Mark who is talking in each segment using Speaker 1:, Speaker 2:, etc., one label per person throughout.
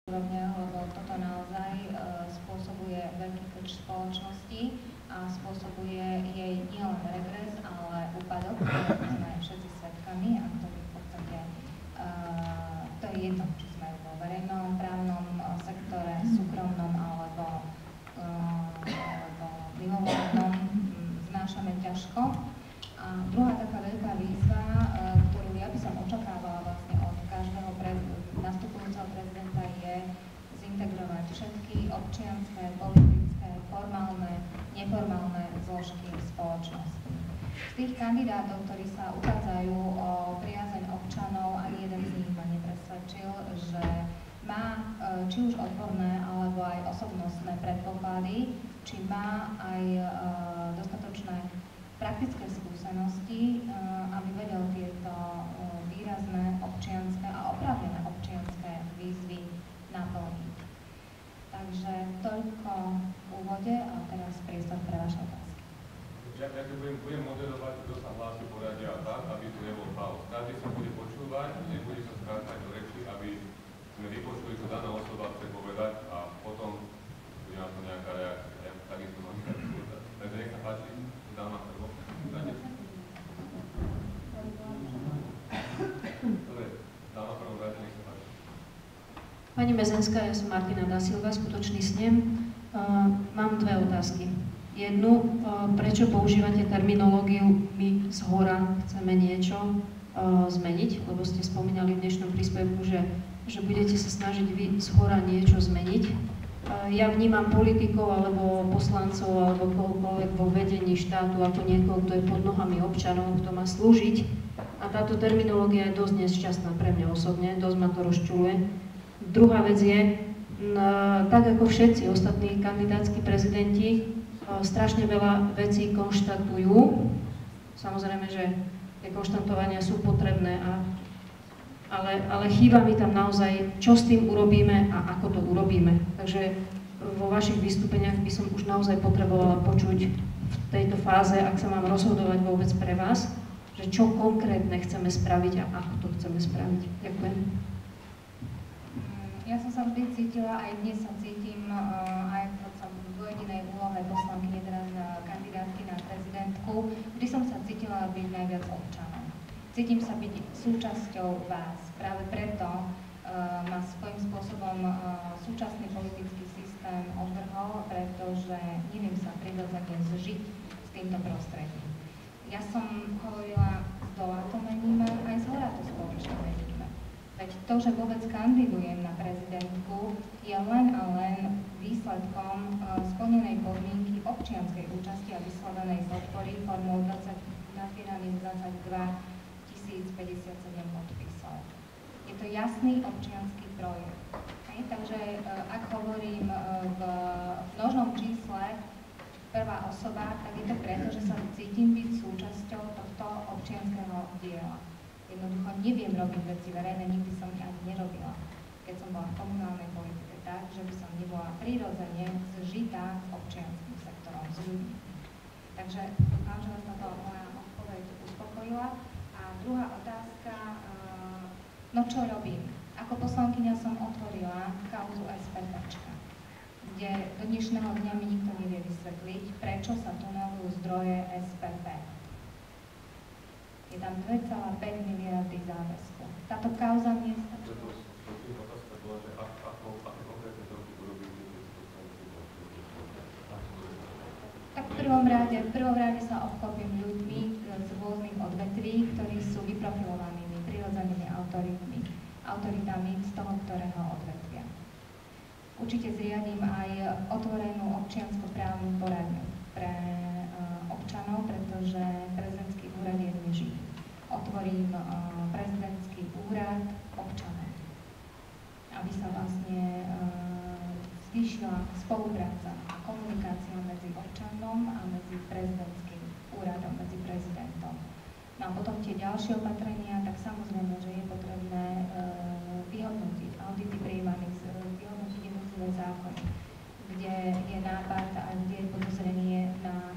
Speaker 1: lebo toto naozaj spôsobuje veľký krč spoločnosti a spôsobuje jej nielen regres, ale úpadok, ktorý sme všetci svedkami a ktorý v podstate to je jedno, či sme vo verejnom, právnom sektore, súkromnom alebo mimovládnom, znášame ťažko. A druhá taká veľká výzva, ktorú ja by som očakávala vlastne od každého nastupujúceho prezidenta, je zintegrovať všetky občianske, politické, formálne, neformálne zložky spoločnosti. Z tých kandidátov, ktorí sa uchádzajú o priazeň občanov, ani jeden z nich ma nepresvedčil, že má či už odborné alebo aj osobnostné predpoklady, či má aj dostatočné praktické skúsenosti, aby vedel tieto výrazné občianske a oprávnené občianske výzvy naplniť. Takže toľko v úvode a teraz priestor pre vaše otázky.
Speaker 2: Ja budem moderovať, kto sa hlási poradia tak, aby tu nebol chaos. Každý sa bude počúvať, nebude sa skrácať do reči, aby sme vypočuli, čo daná osoba chce povedať a potom bude na to nejaká reakcia. Takisto mám skúšať. Takže nech sa páči, dáma prvo. Dobre, dáma prvo rade, nech sa páči.
Speaker 3: Pani Mezenská, ja som Martina Da Silva, skutočný snem. Mám dve otázky. Jednu, prečo používate terminológiu my zhora chceme niečo zmeniť, lebo ste spomínali v dnešnom príspevku, že budete sa snažiť vy zhora niečo zmeniť. Ja vnímam politikov alebo poslancov alebo kohokoľvek vo vedení štátu ako niekoho, kto je pod nohami občanov, kto má slúžiť. A táto terminológia je dosť nešťastná pre mňa osobne, dosť ma to rozčuľuje. Druhá vec je, tak ako všetci ostatní kandidátsky prezidenti, strašne veľa vecí konštatujú. Samozrejme, že tie konštatovania sú potrebné, ale chýba mi tam naozaj, čo s tým urobíme a ako to urobíme. Takže vo vašich vystúpeniach by som už naozaj potrebovala počuť v tejto fáze, ak sa mám rozhodovať vôbec pre vás, že čo konkrétne chceme spraviť a ako to chceme spraviť. Ďakujem.
Speaker 1: Ja som sa vždy cítila, aj dnes sa cítim, aj v dvojjedinej úlohe poslankyne, teraz kandidátky na prezidentku, vždy som sa cítila byť najviac občanom. Cítim sa byť súčasťou vás. Práve preto ma svojím spôsobom súčasný politický systém odvrhol, pretože neviem sa prirodzene zžiť s týmto prostredím. Ja som hovorila, z dola to meníme, aj z hora to spoločne meníme. Veď to, že vôbec kandidujem na prezidentku, je len a len výsledkom splnenej podmienky občianskej účasti a vyslovenej podpory formou nazbieraných 22 057 podpisov. Je to jasný občiansky projekt. Takže ak hovorím v množnom čísle prvá osoba, tak je to preto, že sa cítim byť súčasťou tohto občianskeho diela. Jednoducho neviem robiť veci verejné, nikdy som ich ani nerobila, keď som bola v komunálnej politike tak, že by som nebola prirodzene zžitá s občianským sektorom, s ľuďmi. Takže dúfam, že vás táto moja odpoveď uspokojila. A druhá otázka, no čo robím? Ako poslankyňa som otvorila kauzu SPPčka, kde do dnešného dňa mi nikto nevie vysvetliť, prečo sa tunelujú zdroje SPP. Je tam 2,5 miliardy záväzku. Táto kauza nie je stačí.
Speaker 2: Otázka bola, že ako konkrétne kroky urobíte?
Speaker 1: Tak v prvom rade sa obklopím ľuďmi z rôznych odvetví, ktorí sú vyprofilovanými, prirodzenými autoritami z toho, ktorého odvetvia. Určite zriadím aj otvorenú občiansko-právnu poradňu pre občanov, pretože prezidentský úrad je neživý. Otvorím prezidentský úrad občanov, aby sa vlastne zvýšila spolupráca a komunikácia medzi občanom a medzi prezidentským úradom, medzi prezidentom. No a potom tie ďalšie opatrenia, tak samozrejme, že je potrebné vyhodnotiť audity prijímaných, vyhodnotiť jednotlivé zákony, kde je nápad a kde je podozrenie na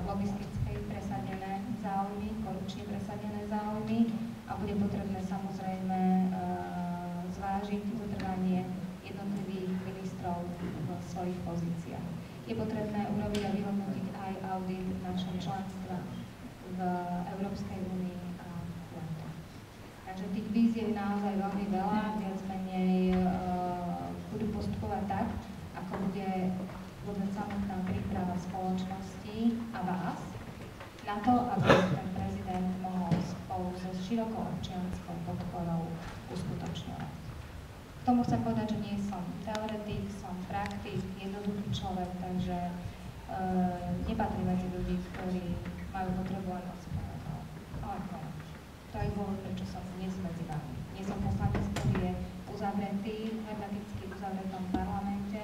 Speaker 1: lobistické presadené záujmy, korupčne presadené záujmy a bude potrebné samozrejme zvážiť, v svojich pozíciách. Je potrebné urobiť a vyhodnotiť aj audit našho členstva v Európskej únii a NATO. Takže tých víziev je naozaj veľmi veľa, viac menej budú postupovať tak, ako bude vôbec samotná príprava spoločnosti a vás na to, aby ten prezident mohol spolu so širokou občianskou podporou uskutočňovať. K tomu chcem povedať, že nie som teoretik, som praktik, jednoduchý človek, takže nepatrím medzi ľudí, ktorí majú potrebu len rozprávať, ale konať. To je dôvod, prečo som dnes medzi vami. Nie som poslanec, ktorý je uzavretý, hermeticky uzavretom parlamente,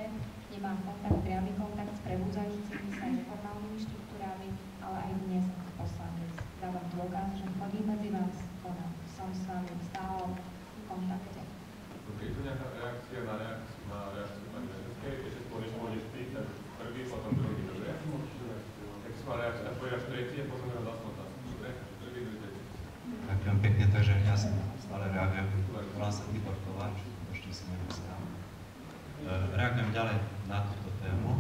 Speaker 1: nemá kontakt, priamy kontakt s prebudzajúcimi sa neformálnymi štruktúrami, ale aj dnes ako poslanec dávam dôkaz, že chodím medzi vás, konám. Som s vami stále v kontakte.
Speaker 2: Je tu nejaká reakcia na reakciu pani Vezenskej? Ešte skôr, než pôjdeš ty, tak prvý, potom druhý, dobre? Tak si má reakcia, tak pôjdeš tretí a potom raz vlastnú otázku, dobre? Prvý, druhý, tretí.
Speaker 4: Ďakujem pekne, takže ja som stále reagujem. Volám sa Tibor Kováč, ešte si nevysám. Reagujem ďalej na túto tému.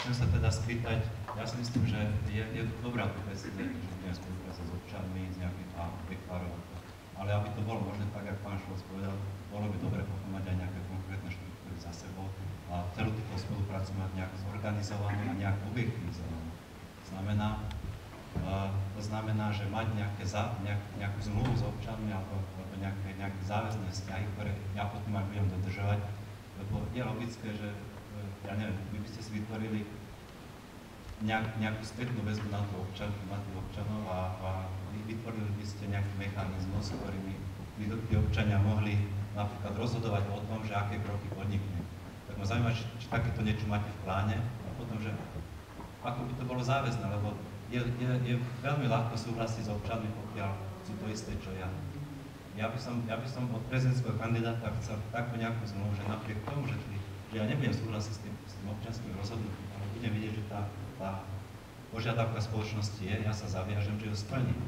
Speaker 4: Chcem sa teda spýtať, ja si myslím, že je to dobrá vec, že budeme spolupracovať s občanmi, z nejakých párov. Ale aby to bolo možné tak, ako pán Šolc povedal, bolo by dobre potom mať aj nejaké konkrétne štruktúry za sebou a celú túto spoluprácu mať nejak zorganizovanú a nejak objektivizovanú. To znamená, že mať nejakú zmluvu s občanmi alebo nejaké záväzné vzťahy, ktoré ja potom aj budem dodržovať, lebo je logické, že ja neviem, vy by ste si vytvorili nejakú spätnú väzbu na tých občanov a vytvorili by ste nejaký mechanizmus, ktorými by tí občania mohli napríklad rozhodovať o tom, že aké kroky podniknú. Tak ma zaujíma, či takéto niečo máte v pláne a potom, že ako by to bolo záväzné, lebo je veľmi ľahko súhlasiť s občanmi, pokiaľ sú to isté, čo ja. Ja by som od prezidentského kandidáta chcel takú nejakú zmluvu, že napriek tomu, že ja nebudem súhlasiť s tým občianským rozhodnutím, ale budem vidieť, že tá požiadavka spoločnosti je, ja sa zaviažem, že ju splním.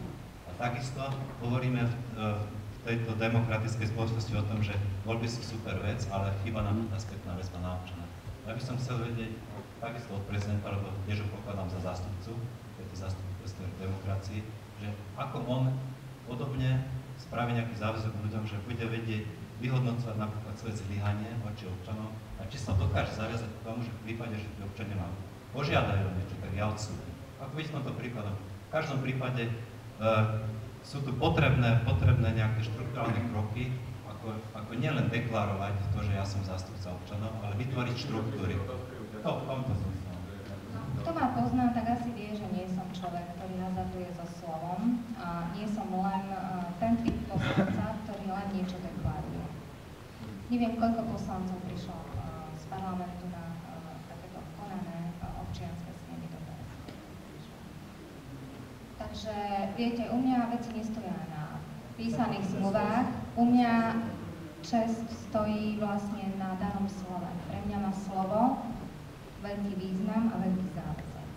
Speaker 4: A takisto hovoríme v tejto demokratickej spoločnosti o tom, že voľby sú super vec, ale chýba nám tá spätná väzba na občana. Ja by som chcel vedieť takisto od prezidenta, lebo tiež ho pokladám za zástupcu tejto zastupiteľskej demokracii, že ako on podobne spraví nejaký záväzok ľuďom, že bude vedieť vyhodnocovať napríklad svoje zlyhanie voči občanom a či sa dokáže zaviazať k tomu, že v prípade, že tí občania ma požiadajú o niečo, tak ja odsúdim. Ako vidíte tomto príkladom, v každom prípade sú tu potrebné nejaké štruktúrálne kroky, ako nielen deklarovať to, že ja som zástupca občanov, ale vytvoriť štruktúry.
Speaker 1: Kto ma pozná, tak asi vie, že nie som človek, ktorý hazarduje so slovom a nie som len ten typ poslanca, ktorý len niečo deklaruje. Neviem, koľko poslancov prišlo z parlamentu na takéto konané občianske snemy doteraz. Takže, viete, u mňa veci nestoja na písaných zmluvách, u mňa česť stojí vlastne na danom slove. Pre mňa má slovo veľký význam a veľký záväzok.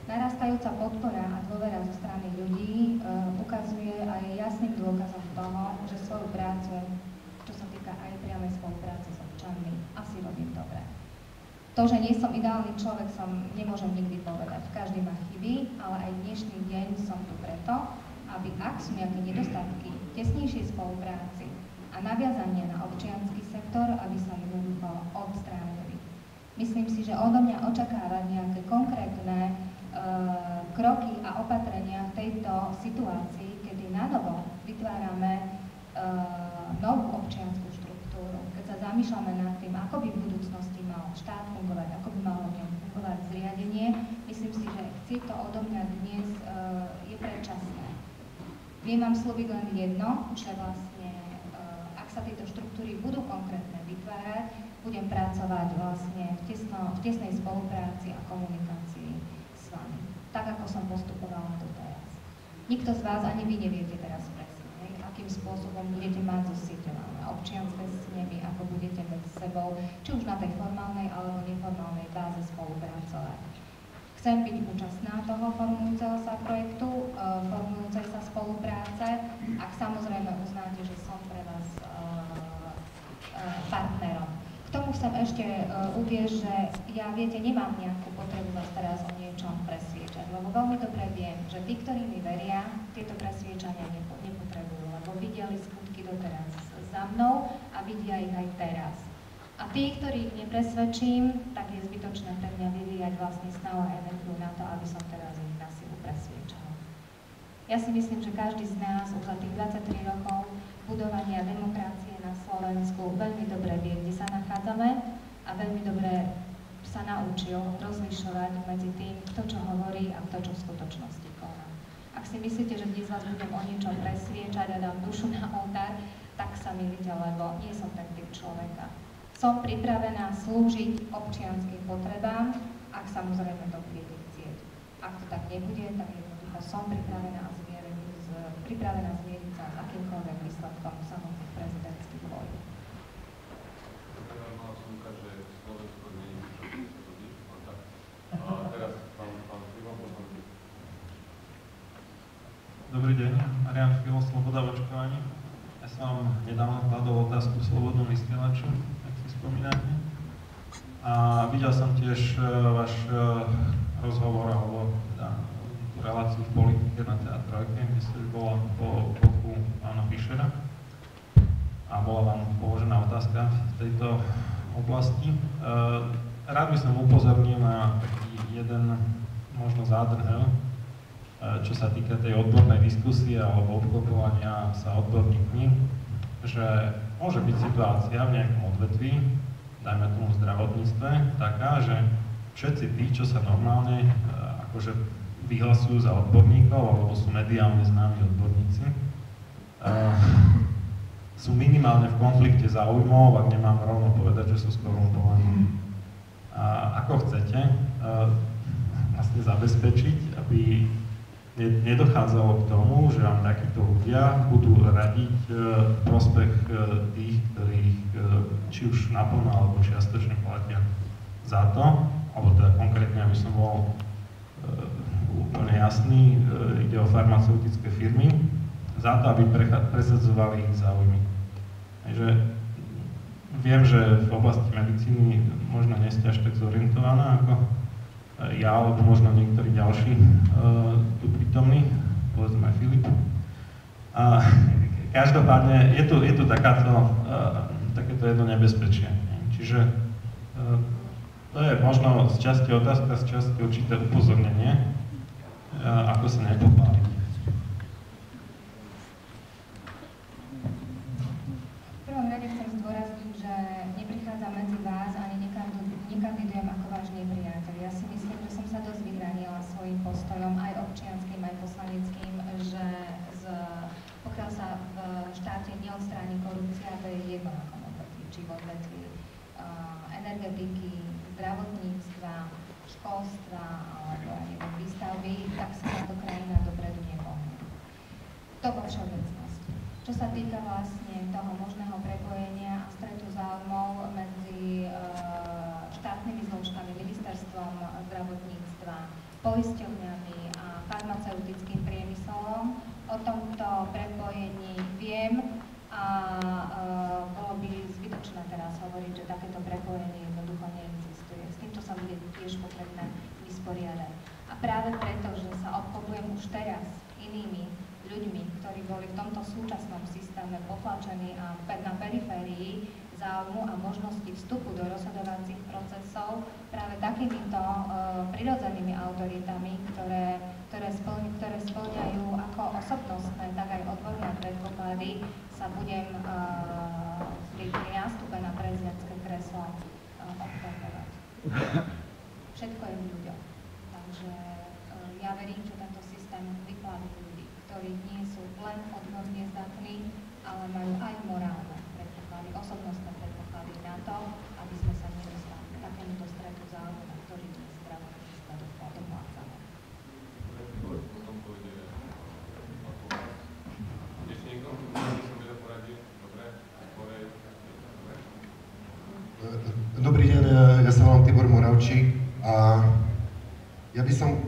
Speaker 1: Narastajúca podpora a dôvera zo strany ľudí ukazuje a je jasným dôkazom toho, že svoju prácu, čo sa týka aj priamej spolupráce s občanmi, asi robím dobre. To, že nie som ideálny človek, nemôžem nikdy povedať. Každý má chyby, ale aj dnešný deň som tu preto, aby ak sú nejaké nedostatky v tesnejšej spolupráci a naviazanie na občiansky sektor, aby sa jednoducho odstránili. Myslím si, že odo mňa očakávať nejaké konkrétne kroky a opatrenia v tejto situácii, kedy nanovo vytvárame novú občiansku štruktúru. Keď sa zamýšľame nad tým, ako by v budúcnosti mal štát fungovať, ako by malo v ňom fungovať zriadenie, myslím si, že chcieť to odo mňa dnes je predčasné. Viem vám slúbiť len jedno, že vlastne, ak sa tieto štruktúry budú konkrétne vytvárať, budem pracovať vlastne v tesnej spolupráci a komunikácii s vami. Tak, ako som postupovala doteraz. Nikto z vás, ani vy neviete teraz presne, akým spôsobom budete mať zosieťované občianske snemy, ako budete medzi sebou, či už na tej formálnej alebo neformálnej báze spolupracovať. Chcem byť účastná toho formujúceho sa projektu, formujúcej sa spolupráce, ak samozrejme uznáte, že som pre vás partnerom. K tomu tomu chcem ešte uviesť, že ja, viete, nemám nejakú potrebu vás teraz o niečom presviečať, lebo veľmi dobre viem, že tí, ktorí mi veria, tieto presviečania nepotrebujú, lebo videli skutky doteraz za mnou a vidia ich aj teraz. A tí, ktorých nepresvedčím, tak je zbytočné pre mňa vyvíjať vlastne snahu a energiu na to, aby som teraz ich na silu presviečala. Ja si myslím, že každý z nás už za tých 23 rokov budovania demokracie na Slovensku veľmi dobre vie, kde sa nachádzame a veľmi dobre sa naučil rozlišovať medzi tým, kto čo hovorí a kto čo v skutočnosti koná. Ak si myslíte, že dnes vás budem o niečom presviečať a dám dušu na oltár, tak sa milíte, lebo nie som ten typ človeka. Som pripravená slúžiť občianskym potrebám, ak samozrejme to bude chcieť. Ak to tak nebude, tak jednoducho som pripravená zmieriť sa s akýmkoľvek výsledkom samotných prezidentských voľb.
Speaker 2: Mala som ukázať, že Slovensko nie je čo sa hodí. A teraz pán Filon, potom ty.
Speaker 5: Dobrý deň, Marián Filon, Sloboda v očkovaní. Ja som vám nedávno kladol otázku v Slobodnom vysielači, ak si spomínate. A videl som tiež váš rozhovor, alebo teda tú reláciu v politike na Teatrojke, kde ste bola po boku pána Fischera. A bola vám položená otázka v tejto oblasti. Rád by som upozornil na taký jeden možno zádrhel, čo sa týka tej odbornej diskusie alebo obklopovania sa odborníkmi, že môže byť situácia v nejakom odvetví, dajme tomu v zdravotníctve, taká, že všetci tí, čo sa normálne akože vyhlasujú za odborníkov alebo sú mediálne známi odborníci, sú minimálne v konflikte záujmov, ak nemám rovno povedať, že sú skorumpovaní. A ako chcete vlastne zabezpečiť, aby nedochádzalo k tomu, že vám takíto ľudia budú radiť prospech tých, ktorých či už naplno alebo čiastočne platia za to, alebo teda konkrétne, aby som bol úplne jasný, ide o farmaceutické firmy, za to, aby presadzovali ich záujmy. Takže viem, že v oblasti medicíny možno nie ste až tak zorientovaná ako ja, alebo možno niektorí ďalší tu prítomní, povedzme aj Filip. A každopádne je tu takéto jedno nebezpečie. Čiže to je možno z časti otázka, z časti určité upozornenie, ako sa nepopáliť.
Speaker 1: V prvom rade chcem zdôrazniť, že neprichádzam medzi vás ani nekandidujem ako váš nepriateľ. Ja si myslím, že som sa dosť vyhranila svojím postojom, aj občianskym, aj poslaneckým, že pokiaľ sa v štáte neodstráni korupcia, to je jedno akom odvetví, či v odvetví energetiky, zdravotníctva, školstva alebo výstavby, tak sa táto krajina dopredu nepohne. To vo všeobecnosti. Čo sa týka vlastne toho možného prepojenia a stretu záujmov medzi štátnymi zložkami, ministerstvom zdravotníctva, poisťovňami a farmaceutickým priemyslom, o tomto prepojení viem a bolo by zbytočné teraz hovoriť, že takéto prepojenie jednoducho neexistuje. S týmto sa bude tiež potrebné vysporiadať. A práve preto, že sa obklopujem už teraz inými ľuďmi, ktorí boli v tomto súčasnom systéme potlačení a na periférii záujmu a možnosti vstupu do rozhodovacích procesov, práve takýmito prirodzenými autoritami, ktoré spĺňajú ako osobnostné, tak aj odborné predpoklady, sa budem pri nástupe na prezidentské kreslo obklopovať. Všetko je v ľuďoch. Takže ja verím, že tento systém vyplaví ľudí, ktorí nie sú len odborne zdatní, ale majú aj morálne predpoklady, osobnostné predpoklady na to, aby sme sa nedostali k takémuto stretu záujmu, na ktorý dnes zdravotníctvo doplácame.
Speaker 2: Potom pôjde ešte niekto, ktorý som vedel poradil? Dobre, Borej.
Speaker 6: Dobrý deň, ja sa volám Tibor Moravčík a ja by som